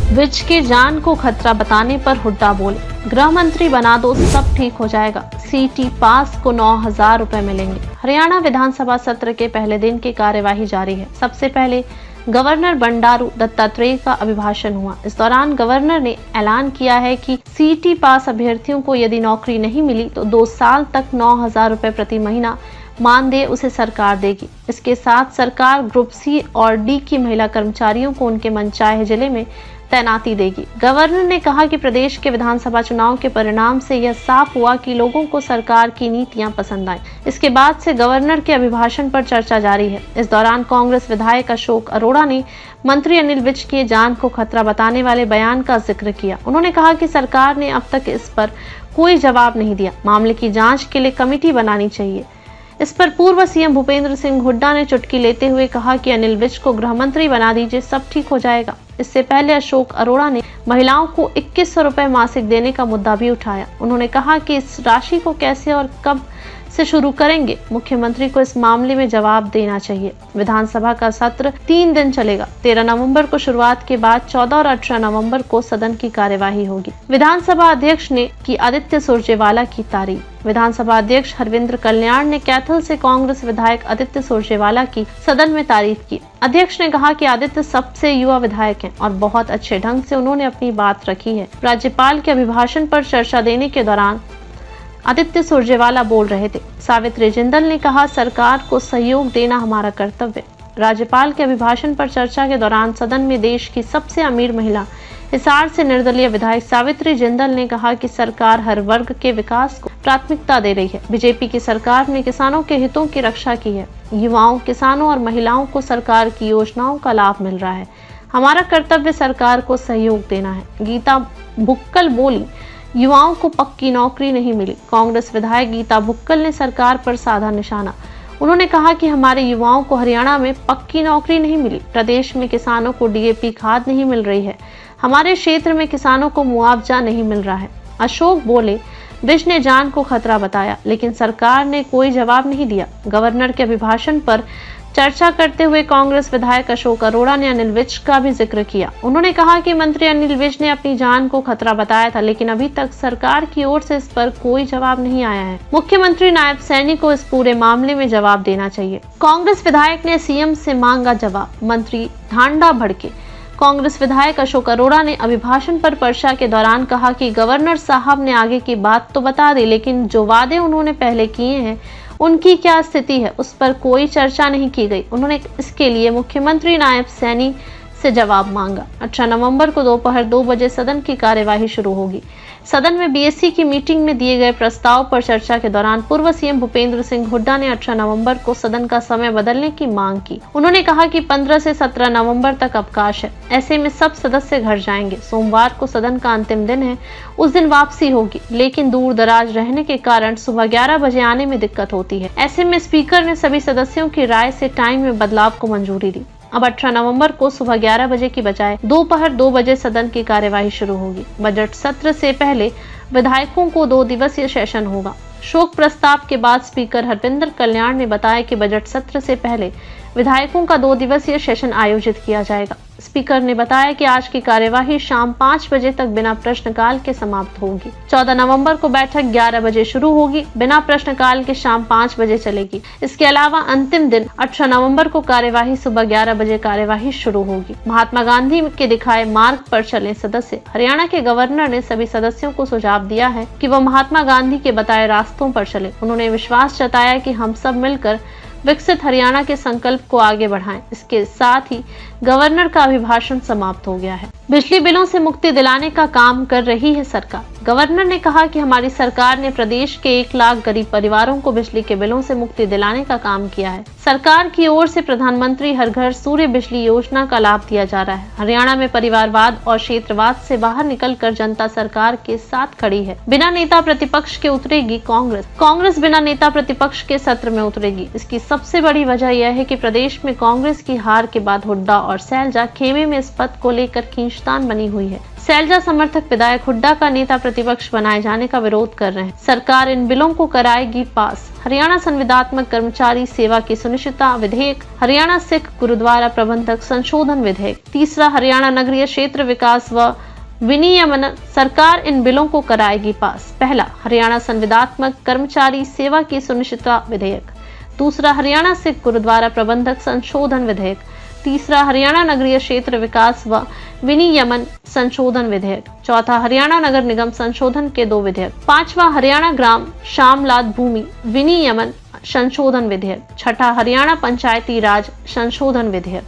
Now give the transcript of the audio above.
विज के जान को खतरा बताने पर हुड्डा बोले, गृह मंत्री बना दो सब ठीक हो जाएगा, सीटी पास को 9,000 रुपए मिलेंगे। हरियाणा विधानसभा सत्र के पहले दिन की कार्यवाही जारी है। सबसे पहले गवर्नर बंडारू दत्तात्रेय का अभिभाषण हुआ। इस दौरान गवर्नर ने ऐलान किया है कि सीटी पास अभ्यर्थियों को यदि नौकरी नहीं मिली तो 2 साल तक 9,000 रुपए प्रति महीना मानदेय उसे सरकार देगी। इसके साथ सरकार ग्रुप सी और डी की महिला कर्मचारियों को उनके मनचाहे जिले में तैनाती देगी। गवर्नर ने कहा कि प्रदेश के विधानसभा चुनाव के परिणाम से यह साफ हुआ कि लोगों को सरकार की नीतियां पसंद आई। इसके बाद से गवर्नर के अभिभाषण पर चर्चा जारी है। इस दौरान कांग्रेस विधायक अशोक अरोड़ा ने मंत्री अनिल विज के जान को खतरा बताने वाले बयान का जिक्र किया। उन्होंने कहा कि सरकार ने अब तक इस पर कोई जवाब नहीं दिया। मामले की जाँच के लिए कमेटी बनानी चाहिए। इस पर पूर्व सीएम भूपेंद्र सिंह हुड्डा ने चुटकी लेते हुए कहा कि अनिल विज को गृह मंत्री बना दीजिए, सब ठीक हो जाएगा। इससे पहले अशोक अरोड़ा ने महिलाओं को 2100 रुपए मासिक देने का मुद्दा भी उठाया। उन्होंने कहा कि इस राशि को कैसे और कब से शुरू करेंगे, मुख्यमंत्री को इस मामले में जवाब देना चाहिए। विधानसभा का सत्र 3 दिन चलेगा। 13 नवंबर को शुरुआत के बाद 14 और 18 नवंबर को सदन की कार्यवाही होगी। विधानसभा अध्यक्ष ने की आदित्य सुरजेवाला की तारीफ। विधानसभा अध्यक्ष हरविंद्र कल्याण ने कैथल से कांग्रेस विधायक आदित्य सुरजेवाला की सदन में तारीफ की। अध्यक्ष ने कहा कि आदित्य सबसे युवा विधायक हैं और बहुत अच्छे ढंग से उन्होंने अपनी बात रखी है। राज्यपाल के अभिभाषण पर चर्चा देने के दौरान आदित्य सुरजेवाला बोल रहे थे। सावित्री जिंदल ने कहा, सरकार को सहयोग देना हमारा कर्तव्य। राज्यपाल के अभिभाषण पर चर्चा के दौरान सदन में देश की सबसे अमीर महिला हिसार से निर्दलीय विधायक सावित्री जिंदल ने कहा कि सरकार हर वर्ग के विकास को प्राथमिकता दे रही है। बीजेपी की सरकार ने किसानों के हितों की रक्षा की है। युवाओं, किसानों और महिलाओं को सरकार की योजनाओं का लाभ मिल रहा है। हमारा कर्तव्य सरकार को सहयोग देना है। गीता भुक्कल बोली, युवाओं को पक्की नौकरी नहीं मिली। कांग्रेस विधायक गीता भुक्कल ने सरकार पर साधा निशाना। उन्होंने कहा कि हमारे युवाओं को हरियाणा में पक्की नौकरी नहीं मिली। प्रदेश में किसानों को डीएपी खाद नहीं मिल रही है। हमारे क्षेत्र में किसानों को मुआवजा नहीं मिल रहा है। अशोक बोले, विज ने जान को खतरा बताया लेकिन सरकार ने कोई जवाब नहीं दिया। गवर्नर के अभिभाषण पर चर्चा करते हुए कांग्रेस विधायक अशोक अरोड़ा ने अनिल विज का भी जिक्र किया। उन्होंने कहा कि मंत्री अनिल विज ने अपनी जान को खतरा बताया था लेकिन अभी तक सरकार की ओर से इस पर कोई जवाब नहीं आया है। मुख्यमंत्री नायब सैनी को इस पूरे मामले में जवाब देना चाहिए। कांग्रेस विधायक ने सीएम से मांगा जवाब, मंत्री ढांडा भड़के। कांग्रेस विधायक अशोक अरोड़ा ने अभिभाषण पर चर्चा के दौरान कहा कि गवर्नर साहब ने आगे की बात तो बता दी लेकिन जो वादे उन्होंने पहले किए हैं उनकी क्या स्थिति है, उस पर कोई चर्चा नहीं की गई। उन्होंने इसके लिए मुख्यमंत्री नायब सैनी से जवाब मांगा। 18 नवंबर को दोपहर 2 बजे सदन की कार्यवाही शुरू होगी। सदन में बीएससी की मीटिंग में दिए गए प्रस्ताव पर चर्चा के दौरान पूर्व सीएम भूपेंद्र सिंह हुड्डा ने 18 नवंबर को सदन का समय बदलने की मांग की। उन्होंने कहा कि 15 से 17 नवंबर तक अवकाश है, ऐसे में सब सदस्य घर जाएंगे। सोमवार को सदन का अंतिम दिन है, उस दिन वापसी होगी लेकिन दूर दराज रहने के कारण सुबह 11 बजे आने में दिक्कत होती है। ऐसे में स्पीकर ने सभी सदस्यों की राय से टाइम में बदलाव को मंजूरी दी। अब 18 नवंबर को सुबह 11 बजे की बजाय दोपहर 2 बजे सदन की कार्यवाही शुरू होगी। बजट सत्र से पहले विधायकों को 2 दिवसीय सेशन होगा। शोक प्रस्ताव के बाद स्पीकर हरविंद्र कल्याण ने बताया कि बजट सत्र से पहले विधायकों का 2 दिवसीय सेशन आयोजित किया जाएगा। स्पीकर ने बताया कि आज की कार्यवाही शाम 5 बजे तक बिना प्रश्नकाल के समाप्त होगी। 14 नवंबर को बैठक 11 बजे शुरू होगी, बिना प्रश्नकाल के शाम 5 बजे चलेगी। इसके अलावा अंतिम दिन 18 नवंबर को कार्यवाही सुबह 11 बजे कार्यवाही शुरू होगी। महात्मा गांधी के दिखाए मार्ग पर चले सदस्य। हरियाणा के गवर्नर ने सभी सदस्यों को सुझाव दिया है कि वह महात्मा गांधी के बताए रास्तों पर चले। उन्होंने विश्वास जताया कि हम सब मिलकर विकसित हरियाणा के संकल्प को आगे बढ़ाएं। इसके साथ ही गवर्नर का अभिभाषण समाप्त हो गया है। बिजली बिलों से मुक्ति दिलाने का काम कर रही है सरकार। गवर्नर ने कहा कि हमारी सरकार ने प्रदेश के 1 लाख गरीब परिवारों को बिजली के बिलों से मुक्ति दिलाने का काम किया है। सरकार की ओर से प्रधानमंत्री हर घर सूर्य बिजली योजना का लाभ दिया जा रहा है। हरियाणा में परिवारवाद और क्षेत्रवाद से बाहर निकलकर जनता सरकार के साथ खड़ी है। बिना नेता प्रतिपक्ष के उतरेगी कांग्रेस बिना नेता प्रतिपक्ष के सत्र में उतरेगी। इसकी सबसे बड़ी वजह यह है कि प्रदेश में कांग्रेस की हार के बाद हुड्डा और सैलजा खेमे में इस पद को लेकर खींचतान बनी हुई है। सैलजा समर्थक विधायक हुड्डा का नेता प्रतिपक्ष बनाए जाने का विरोध कर रहे हैं। सरकार इन बिलों को कराएगी पास। हरियाणा संविदात्मक कर्मचारी सेवा की सुनिश्चितता विधेयक, हरियाणा सिख गुरुद्वारा प्रबंधक संशोधन विधेयक। तीसरा, हरियाणा नगरीय क्षेत्र विकास व विनियमन, सरकार इन बिलों को कराएगी पास। पहला, हरियाणा संविदात्मक कर्मचारी सेवा की सुनिश्चितता विधेयक। दूसरा, हरियाणा सिख गुरुद्वारा प्रबंधक संशोधन विधेयक। तीसरा, हरियाणा नगरीय क्षेत्र विकास व विनियमन संशोधन विधेयक। चौथा, हरियाणा नगर निगम संशोधन के 2 विधेयक। पांचवा, हरियाणा ग्राम शामलात भूमि विनियमन संशोधन विधेयक। छठा, हरियाणा पंचायती राज संशोधन विधेयक।